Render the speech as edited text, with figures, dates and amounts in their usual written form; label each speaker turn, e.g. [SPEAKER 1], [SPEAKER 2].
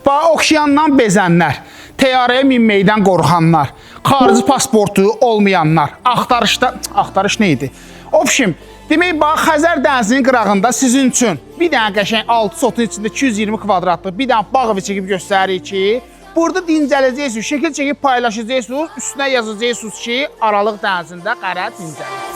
[SPEAKER 1] Okeandan bezənlər, təyyarəyə minməkdən qorxanlar, xarici pasportu olmayanlar, axtarış nə idi? Obşim, demək, Xəzər dənizinin qırağında sizin üçün bir dənə qəşəng 6 sotun içində 220 kvadratlıq bir dənə bağ evi çəkib göstəririk ki, burada dincələcəksiniz, şəkil çəkib paylaşacaqsınız, üstünə yazacaqsınız ki, Aralıq dənizində qərə dincəlir.